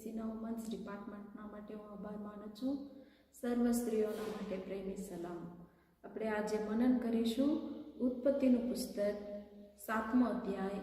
એસસીના women's ડિપાર્ટમેન્ટના માટે હું આભાર માનું છું. સર્વ સ્ત્રીઓના માટે પ્રેમી સલામ. આપણે આજે મનન કરીશું ઉત્પત્તિનું પુસ્તક 7મો અધ્યાય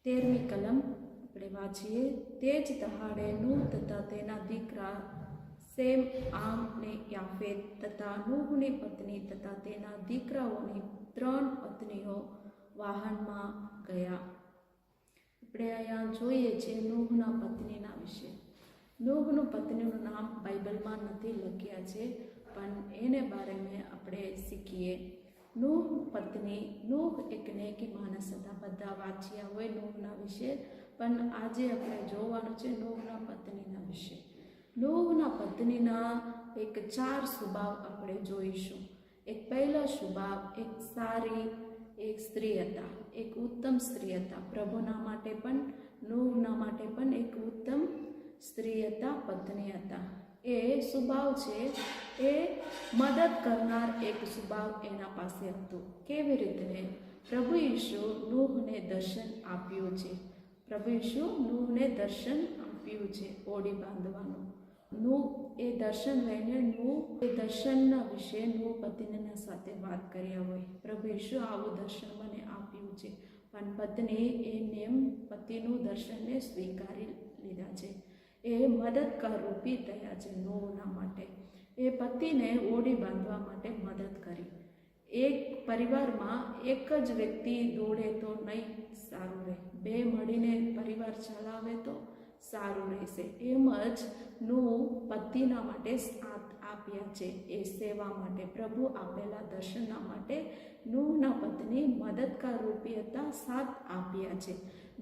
13મી કલમ. આપણે વાંચીએ. તે જ દહાડે નૂહ તથા તેના દીકરા સેમ, આમ ને યાફેત તથા નૂહની પત્ની તથા તેના દીકરાઓની 3 પત્નીઓ વાહનમાં ગયા. આપણે અહીંયા જોઈએ છીએ નૂહના પત્નીના વિશે. નૂહનું પત્નીનું નામ બાઇબલમાં નથી લખ્યા છે, પણ એને બારેમાં આપણે શીખીએ. નૂહ પત્ની, નૂહ એક નેકી માણસ હતા. બધા વાંચ્યા હોય નૂહના વિશે, પણ આજે આપણે જોવાનું છે નૂહના પત્નીના વિશે. નૂહના પત્નીના એક 4 સ્વભાવ આપણે જોઈશું. એક પહેલો સ્વભાવ, એક સારી એક સ્ત્રી હતા, એક ઉત્તમ સ્ત્રી હતા. પ્રભુના માટે પણ નૂહના માટે પણ એક ઉત્તમ સ્ત્રી હતા, પત્ની હતા. એ સ્વભાવ છે એ મદદ કરનાર એક સ્વભાવ એના પાસે હતું. કેવી રીતે? પ્રભુ ઈસુ નૂહને દર્શન આપ્યું છે. પ્રભુ ઈસુ નૂહને દર્શન આપ્યું છે ઓડી બાંધવાનું. નૂહ એ દર્શન લઈને નૂહ એ દર્શનના વિશે નૂહ પત્નીના સાથે વાત કર્યા હોય. પ્રભુ ઈસુ આવું દર્શન મને આપ્યું છે, પણ પત્ની એ નિયમ પતિનું દર્શનને સ્વીકારી લીધા છે. એ મદદગાર રૂપી થયા છે નૂહના માટે. એ પતિને ઓડી બાંધવા માટે મદદ કરી. એક પરિવારમાં એક જ વ્યક્તિ દોડે તો નહીં સારું રહે, 2 મળીને પરિવાર ચલાવે તો સારું રહેશે. એમ જ નૂહ પતિના માટે સાથ આપ્યા છે. એ સેવા માટે, પ્રભુ આપેલા દર્શનના માટે નૂહના પત્ની મદદગાર રૂપી હતા, સાથ આપ્યા છે.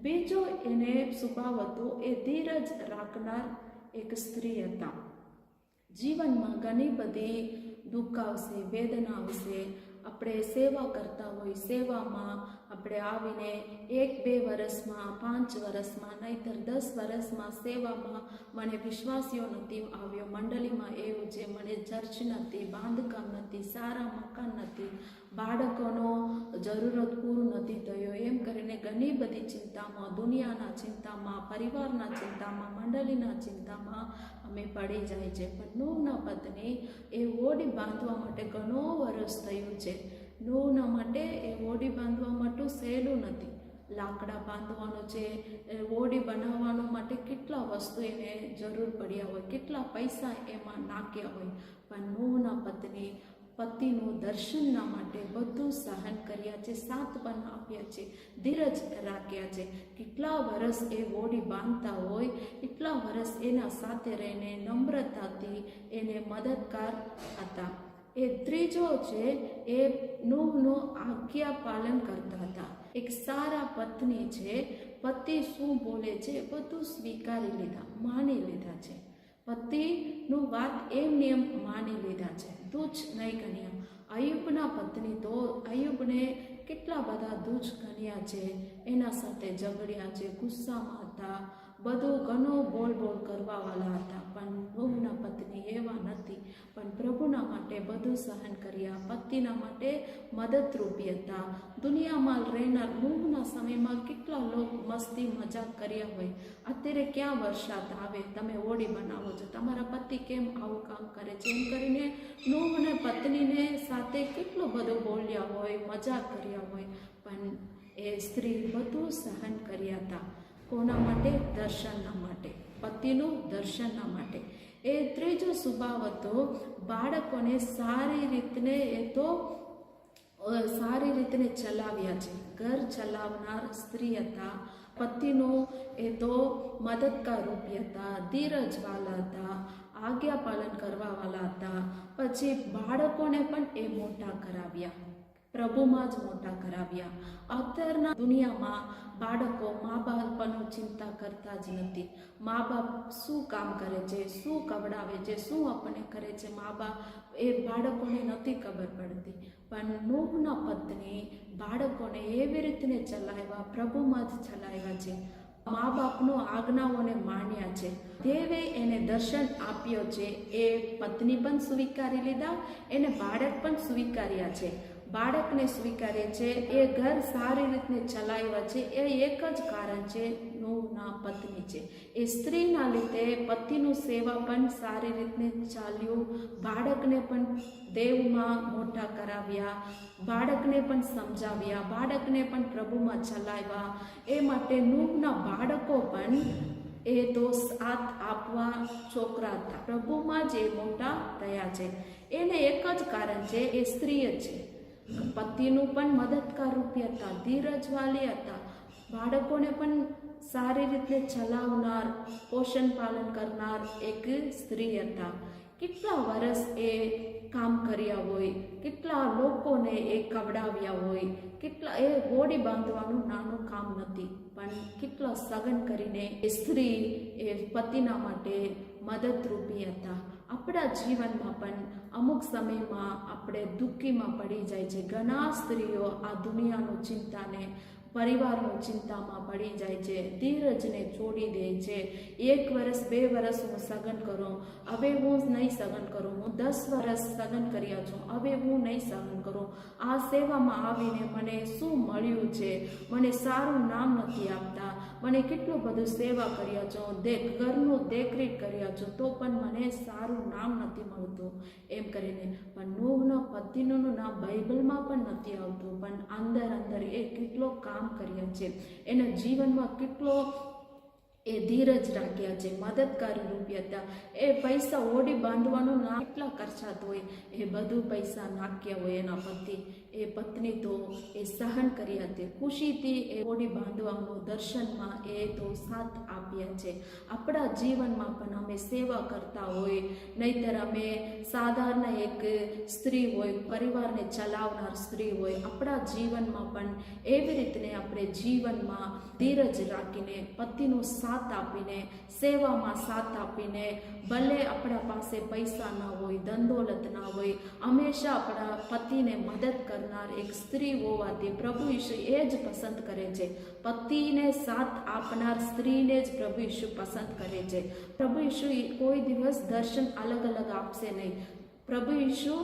બીજો એને સ્વભાવ હતો, એ ધીરજ રાખનાર એક સ્ત્રી હતા. જીવનમાં ઘણી બધી દુઃખ આવશે, વેદના આવશે. આપણે સેવા કરતા હોય, સેવામાં આપણે આવીને 1-2 વર્ષમાં, 5 વર્ષમાં, નહીંતર 10 વર્ષમાં સેવામાં મને વિશ્વાસીઓ નથી આવ્યો, મંડળીમાં એવું છે, મને ચર્ચ નથી, બાંધકામ નથી, સારા મકાન નથી, બાળકોનો જરૂરત પૂરું નથી થયો, એમ કરીને ઘણી બધી ચિંતામાં, દુનિયાના ચિંતામાં, પરિવારના ચિંતામાં, મંડળીના ચિંતામાં અમે પડી જાય છે. પણ નૂહના પત્ની એ ઓડી બાંધવા માટે ઘણો વર્ષ થયું છે. નૂહના માટે એ ઓડી બાંધવા માટે સહેલું નથી. લાકડા બાંધવાનું છે, ઓડી બનાવવા માટે કેટલા વસ્તુ એને જરૂર પડ્યા હોય, કેટલા પૈસા એમાં નાખ્યા હોય. પણ નૂહના પત્ની પતિનું દર્શનના માટે બધું સહન કર્યા છે, સાથ પણ આપ્યા છે, ધીરજ રાખ્યા છે. કેટલા વર્ષ એ ઓડી બાંધતા હોય, એટલા વર્ષ એના સાથે રહીને નમ્રતાથી એને મદદગાર હતા. એ ત્રીજો છે, એ નૂહનું આજ્ઞા પાલન કરતા હતા. એક સારા પત્ની છે, પતિ શું બોલે છે બધું સ્વીકારી લીધા, માની લીધા છે. પતિનું વાત એમને એમ માની લીધા છે, તુચ્છ નહીં ગણ્યા. અયુબના પત્ની તો અયુબને કેટલા બધા તુચ્છ ગણ્યા છે, એના સાથે ઝઘડ્યા છે, ગુસ્સામાં હતા, બધું ઘણો બોલ કરવાવાળા હતા. પણ નૂહના પત્ની એવા નથી, પણ પ્રભુના માટે બધું સહન કર્યા, પતિના માટે મદદરૂપી હતા. દુનિયામાં રહેનાર નૂહના સમયમાં કેટલા લોકો મસ્તી મજાક કર્યા હોય. અત્યારે ક્યાં વરસાદ આવે, તમે ઓડી બનાવો છો, તમારા પતિ કેમ આવું કામ કરે છે, એમ કરીને નૂહને પત્નીને સાથે કેટલું બધું બોલ્યા હોય, મજાક કર્યા હોય. પણ એ સ્ત્રી બધું સહન કર્યા હતા. કોના માટે? દર્શનના માટે, પતિનું દર્શનના માટે. એ ત્રીજો સ્વભાવ હતો, બાળકોને સારી રીતને ચલાવ્યા છે. ઘર ચલાવનાર સ્ત્રી હતા. પતિનું એ તો મદદગાર રૂપી હતા, ધીરજવાળા હતા, આજ્ઞા પાલન કરવાવાળા હતા. પછી બાળકોને પણ એ મોટા કરાવ્યા, પ્રભુમાં જ મોટા કરાવ્યા. અત્યારના દુનિયામાં બાળકો મા બાપની ચિંતા કરતા જ નથી. મા બાપ શું કામ કરે છે, શું કવડાવે છે, શું આપણને કરે છે, મા બાપ એ બાળકોને નથી ખબર પડતી. પણ નૂહના પત્ની બાળકોને એવી રીતને ચલાવ્યા, પ્રભુમાં જ ચલાવ્યા છે. મા બાપનો આજ્ઞાઓને માન્યા છે. દેવે એને દર્શન આપ્યો છે, એ પત્ની પણ સ્વીકારી લીધા, એને બાળક પણ સ્વીકાર્યા છે. બાળકને સ્વીકારે છે, એ ઘર સારી રીતે ચલાવ્યા છે. એ એક જ કારણ છે, નૂહના પત્ની છે. એ સ્ત્રીના લીધે પતિનું સેવા પણ સારી રીતે ચાલ્યું, બાળકને પણ દેવમાં મોટા કરાવ્યા, બાળકને પણ સમજાવ્યા, બાળકને પણ પ્રભુમાં ચલાવ્યા. એ માટે નૂહના બાળકો પણ એ તો સાથ આપવા છોકરા હતા, પ્રભુમાં જ એ મોટા થયા છે. એને એક જ કારણ છે, એ સ્ત્રી જ છે. પતિનું પણ મદદગાર રૂપી હતા, ધીરજવાળી હતા, બાળકોને પણ સારી રીતે ચલાવનાર, પોષણ પાલન કરનાર એક સ્ત્રી હતા. કેટલા વર્ષ એ કામ કર્યા હોય, કેટલા લોકોને એ કવડાવ્યા હોય, કેટલા એ ગોળી બાંધવાનું નાનું કામ નથી, પણ કેટલા સગન કરીને એ સ્ત્રી એ પતિના માટે મદદરૂપી હતા. આપણા જીવનમાં પણ અમુક સમયમાં આપણે દુઃખીમાં પડી જાય છે. ઘણા સ્ત્રીઓ આ દુનિયાનું ચિંતાને, પરિવારનું ચિંતામાં પડી જાય છે, ધીરજને છોડી દે છે. 1 વર્ષ 2 વર્ષ હું સગન કરું, હવે હું નહીં સગન કરું, હું 10 વર્ષ સગન કર્યા છું, હવે હું નહીં સગન કરું. આ સેવામાં આવીને મને શું મળ્યું છે, મને સારું નામ નથી આપતા, મને કેટલું બધું સેવા કર્યા છો, ઘરનું દેખરેખ કર્યા છો, તો પણ મને સારું નામ નથી મળતું એમ કરીને. પણ નૂહના પતિનું નામ બાઇબલમાં પણ નથી આવતું, પણ અંદર એ કેટલો કામ કર્યા છે, એના જીવનમાં કેટલો એ ધીરજ રાખ્યા છે, મદદગારી રૂપી હતા. એ પૈસા ઓડી બાંધવાનું ના કેટલા ખર્ચાત હોય, એ બધું પૈસા નાખ્યા હોય એના પતિ, એ પત્ની તો એ સહન કર્યા છે, ખુશીથી એ ઓડી બાંધવાનું દર્શનમાં એ તો સાથ આપ્યા છે. આપણા જીવનમાં પણ અમે સેવા કરતા હોય, નહીતર અમે સાધારણ એક સ્ત્રી હોય, પરિવારને ચલાવનાર સ્ત્રી હોય, આપણા જીવનમાં પણ એવી રીતે આપણે જીવનમાં ધીરજ રાખીને, પતિનો સાથ આપીને, સેવામાં સાથ આપીને, ભલે આપણા પાસે પૈસા ના હોય, ધનદોલત ના હોય, હંમેશા આપણા પતિને મદદ કરનાર એક સ્ત્રી હોવાથી પ્રભુ ઈસુ એ જ પસંદ કરે છે. પતિને સાથ આપનાર સ્ત્રીને જ પ્રભુ ઈસુ પસંદ કરે છે. પ્રભુ ઈસુ કોઈ દિવસ દર્શન અલગ અલગ આપશે નહીં. પ્રભુ ઈસુ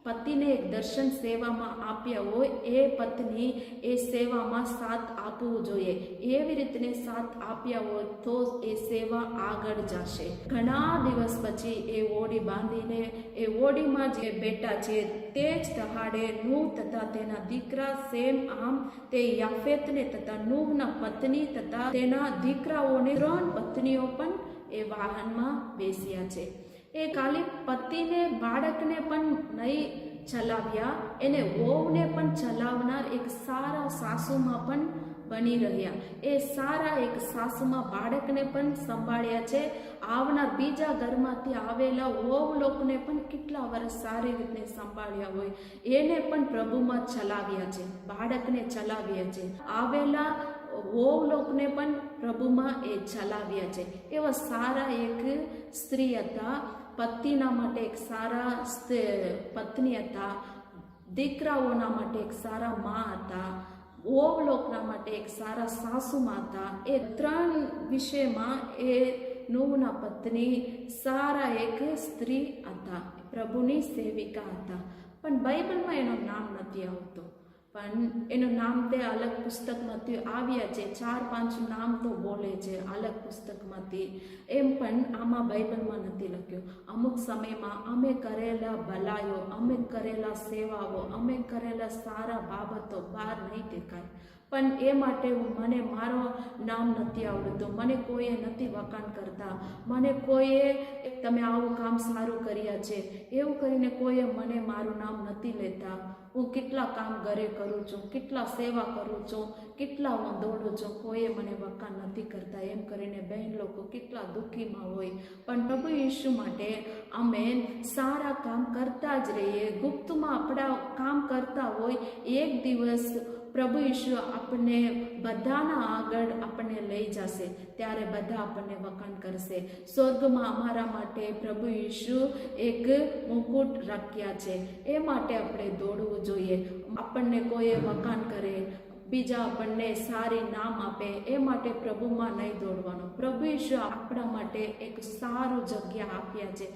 પતિને એક દર્શન સેવામાં આપ્યા હોય, એ પત્ની એ સેવામાં સાથ આપવું જોઈએ. એવી રીતે સાથ આપ્યા હોય તો એ સેવા આગળ જશે. ઘણા દિવસ પછી એ ઓડી બાંધીને એ ઓડીમાં જે બેટા છે તે જ દહાડે નૂહ તથા તેના દીકરા સેમ, આમ તે યાફેતને તથા નૂહના પત્ની તથા તેના દીકરાઓને 3 પત્નીઓ પણ એ વાહનમાં બેસ્યા છે. એ ખાલી પતિને, બાળકને પણ નહીં ચલાવ્યા, એને વહુને પણ ચલાવનાર એક સારા સાસુમાં પણ બની રહ્યા. એ સારા એક સાસુમાં બાળકને પણ સંભાળ્યા છે. આવનાર બીજા ઘરમાંથી આવેલા વહુ લોકોને પણ કેટલા વર્ષ સારી રીતે સંભાળ્યા હોય, એને પણ પ્રભુમાં ચલાવ્યા છે, બાળકને ચલાવ્યા છે. આવેલા વહુ લોકોને પણ પ્રભુમાં એ ચલાવ્યા છે. એવા સારા એક સ્ત્રી હતા, પતિના માટે એક સારા પત્ની હતા, દીકરાઓના માટે એક સારા માં હતા, વહુ લોકોના માટે એક સારા સાસુમાં હતા. એ 3 વિષયમાં એ નૂહના પત્ની સારા એક સ્ત્રી હતા, પ્રભુની સેવિકા હતા. પણ બાઇબલમાં એનું નામ નથી આવતું, પણ એનું નામ તે અલગ પુસ્તકમાંથી આવ્યા છે. 4-5 નામ તો બોલે છે અલગ પુસ્તકમાંથી, એમ પણ આમાં બાઇબલમાં નથી લખ્યું. અમુક સમયમાં અમે કરેલા ભલાઈઓ, અમે કરેલા સેવાઓ, અમે કરેલા સારા બાબતો બહાર નહીં દેખાય. પણ એ માટે મને મારો નામ નથી આવડતું, મને કોઈએ નથી વખાણ કરતા, મને કોઈએ તમે આવું કામ સારું કર્યા છે એવું કરીને કોઈએ મને મારું નામ નથી લેતા. હું કેટલા કામ ઘરે કરું છું, કેટલા સેવા કરું છું, કેટલા હું દોડું છું, કોઈએ મને વખાણ નથી કરતા એમ કરીને બહેન લોકો કેટલા દુઃખીમાં હોય. પણ પ્રભુ ઈસુ માટે અમે સારા કામ કરતા જ રહીએ, ગુપ્તમાં આપણા કામ કરતા હોય. એક દિવસ પ્રભુ ઈસુ આપણને બધાના આગળ આપણને લઈ જશે, ત્યારે બધા આપણને વખાણ કરશે. સ્વર્ગમાં અમારા માટે પ્રભુ ઈસુ એક મુકુટ રાખ્યા છે, એ માટે આપણે દોડવું જોઈએ. આપણને કોઈ વખાણ કરે, બીજા આપણને સારી નામ આપે એ માટે પ્રભુમાં નહીં દોડવાનું. પ્રભુ ઈશુ આપણા માટે એક સારું જગ્યા આપ્યા છે.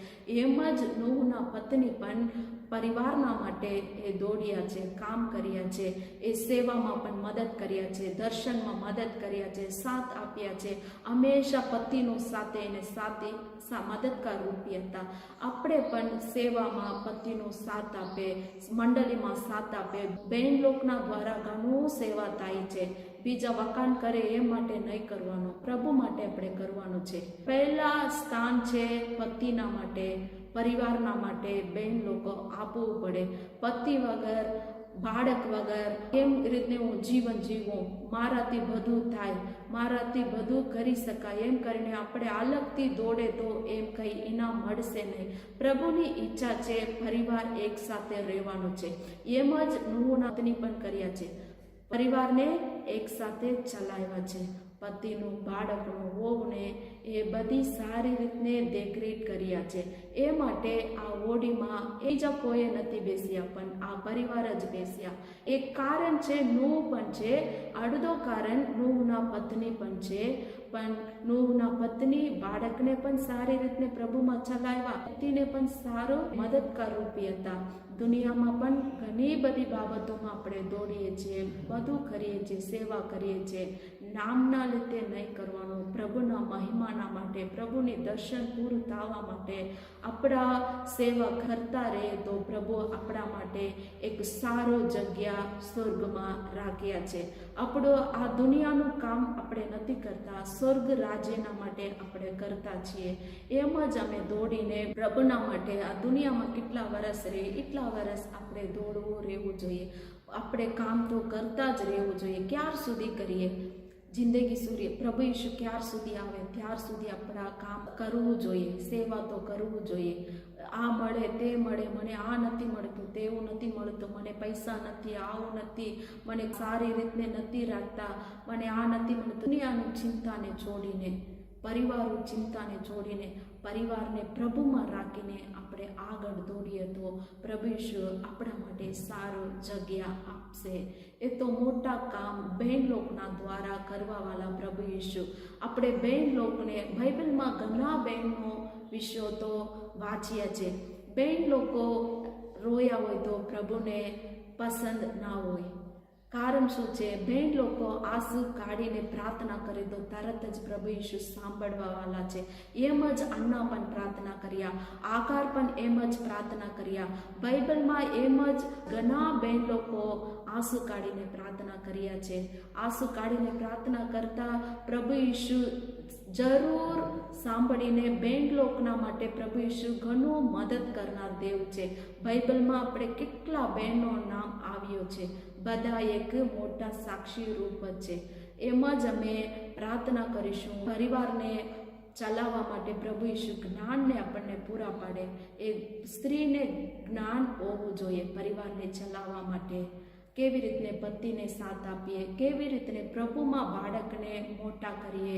એમ જ નૂહના પત્ની પણ પરિવારના માટે એ દોડ્યા છે, કામ કર્યા છે, એ સેવામાં પણ મદદ કર્યા છે, દર્શનમાં મદદ કર્યા છે, સાથ આપ્યા છે. હંમેશા પતિનો સાથે એને મદદગાર રૂપી હતા. આપણે પણ સેવામાં પતિનો સાથ આપે, મંડળીમાં સાથ આપે. બહેન લોકના દ્વારા ઘણું સેવા થાય છે. બીજા વખાણ કરે એ માટે નહીં કરવાનું, પ્રભુ માટે આપણે કરવાનું છે. પહેલા સ્થાન છે પતિના માટે, પરિવારના માટે બહેન લોકો આપવું પડે. પતિ વગર, બાળક વગર કેમ રીતે હું જીવન જીવું, મારાથી બધું થાય, મારાથી બધું કરી શકાય એમ કરીને આપણે અલગથી દોડે તો એમ કંઈ ઇનામ મળશે નહીં. પ્રભુની ઈચ્છા છે પરિવાર એક સાથે રહેવાનું છે. એમ જ નૂહના પત્ની પણ કર્યા છે, પરિવારને એક સાથે ચલાવ્યા છે. પતિનું, બાળકનું, વહુને એ બધી સારી રીતને દેખરેખ કર્યા છે. એ માટે આ ઓડીમાં બીજા કોઈ નથી બેસ્યા, પણ આ પરિવાર જ બેસ્યા. એક કારણ છે નૂહ પણ છે, અડધો કારણ નૂહના પત્ની પણ છે. પણ નૂહના પત્ની બાળકને પણ સારી રીતને પ્રભુમાં ચલાવ્યા, પતિને પણ સારો મદદગાર રૂપી હતા. દુનિયામાં પણ ઘણી બધી બાબતોમાં આપણે દોડીએ છીએ, બધું કરીએ છીએ, સેવા કરીએ છીએ. નામના લીધે નહીં કરવાનું, પ્રભુના મહિમાના માટે, પ્રભુની દર્શન પૂરું થવા માટે આપણા સેવા કરતા રહે તો પ્રભુ આપણા માટે એક સારો જગ્યા સ્વર્ગમાં રાખ્યા છે. આપણો આ દુનિયાનું કામ આપણે નથી કરતા, સ્વર્ગ રાજ્યના માટે આપણે કરતા છીએ. એમ જ અમે દોડીને પ્રભુના માટે આ દુનિયામાં કેટલા વર્ષ રહે એટલા વર્ષ આપણે દોડવું રહેવું જોઈએ. આપણે કામ તો કરતા જ રહેવું જોઈએ. ક્યાર સુધી કરીએ? જિંદગી સૂર્ય પ્રભુ ઈશુ ક્યાર સુધી આવે ત્યાર સુધી આપણા કામ કરવું જોઈએ, સેવા તો કરવું જોઈએ. આ મળે તે મળે, મને આ નથી મળતું, તેવું નથી મળતું, મને પૈસા નથી, આવું નથી, મને સારી રીતને નથી રાખતા, મને આ નથી મળતું. દુનિયાની ચિંતાને છોડીને, પરિવારની ચિંતાને છોડીને, પરિવારને પ્રભુમાં રાખીને આપણે આગળ દોડીએ તો પ્રભુ ઈશુ આપણા માટે સારો જગ્યા આપશે. એ તો મોટા કામ બહેન લોકના દ્વારા કરવાવાળા પ્રભુ ઈશુ. આપણે બહેન લોકને બાઇબલમાં ઘણા બહેનો વિષયો તો વાંચ્યા છે. બહેન લોકો રોયા હોય તો પ્રભુને પસંદ ના હોય. કારણ શું છે? બહેન લોકો આંસુ કાઢીને પ્રાર્થના કરે તો તરત જ પ્રભુ ઈશુ સાંભળવાવાળા છે. એમ જ અન્ના પણ પ્રાર્થના કર્યા, આકાર પણ એમ જ પ્રાર્થના કર્યા. બાઇબલમાં એમ જ ઘણા બહેન લોકો આંસુ કાઢીને પ્રાર્થના કર્યા છે. આંસુ કાઢીને પ્રાર્થના કરતા પ્રભુ ઈશુ જરૂર સાંભળીને બહેન લોકના માટે પ્રભુ ઈશુ ઘણું મદદ કરનાર દેવ છે. બાઇબલમાં આપણે કેટલા બહેનો નામ આવ્યો છે, બધા એક મોટા સાક્ષી રૂપ છે. એમ જ અમે પ્રાર્થના કરીશું પરિવારને ચલાવવા માટે પ્રભુ ઈશુ જ્ઞાનને આપણને પૂરા પાડે. એ સ્ત્રીને જ્ઞાન હોવું જોઈએ પરિવારને ચલાવવા માટે. કેવી રીતને પતિને સાથ આપીએ, કેવી રીતને પ્રભુમાં બાળકને મોટા કરીએ,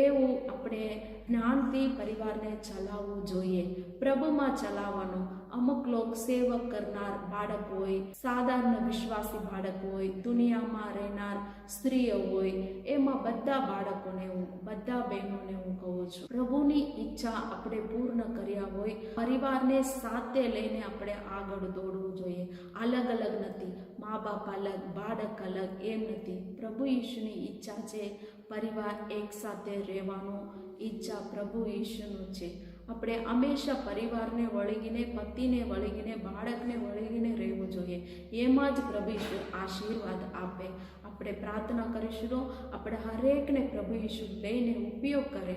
એવું આપણે જ્ઞાનથી પરિવારને ચલાવવું જોઈએ. પ્રભુમાં ચલાવવાનું. અમુક લોક સેવક કરનાર બાળક હોય, સાધારણ વિશ્વાસી બાળક હોય, દુનિયામાં રહેનાર સ્ત્રીઓ હોય, એમાં બધા બાળકોને બધા બહેનોને હું કહું છું, પ્રભુની ઈચ્છા આપણે પૂર્ણ કર્યા હોય પરિવારને સાથે લઈને આપણે આગળ દોડવું જોઈએ. અલગ અલગ નથી, મા બાપ અલગ, બાળક અલગ, એમ નથી. પ્રભુ ઈશુની ઈચ્છા છે પરિવાર એક સાથે રહેવાનું. ઈચ્છા પ્રભુ ઈશુનું છે. આપણે હંમેશા પરિવારને વળગીને, પતિને વળગીને, બાળકને વળગીને રહેવું જોઈએ. એમાં જ પ્રભુ ઈશુ આશીર્વાદ આપે. આપણે પ્રાર્થના કરીશું આપણે હરેકને પ્રભુ ઈશુ લઈને ઉપયોગ કરે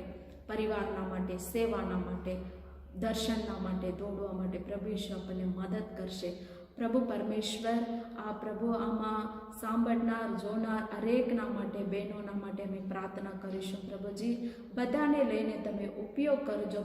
પરિવારના માટે, સેવાના માટે, દર્શનના માટે, દોડવા માટે. પ્રભુ ઈશુ આપણને મદદ કરશે. પ્રભુ પરમેશ્વર આ પ્રભુ આમાં સાંભળનાર, જોનાર હરેકના માટે, બહેનોના માટે અમે પ્રાર્થના કરીશું. પ્રભુજી બધાને લઈને તમે ઉપયોગ કરજો.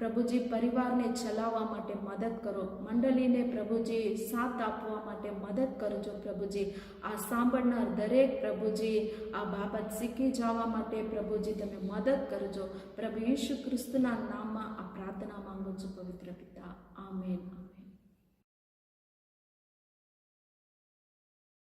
પ્રભુજી પરિવારને ચલાવવા માટે મદદ કરો. મંડળીને પ્રભુજી સાથ આપવા માટે મદદ કરજો. પ્રભુજી આ સાંભળનાર દરેક પ્રભુજી આ બાબત શીખી જવા માટે પ્રભુજી તમે મદદ કરજો. પ્રભુ ઈસુ ખ્રિસ્તના નામમાં આ પ્રાર્થના માંગુ છું પવિત્ર પિતા. આમેન.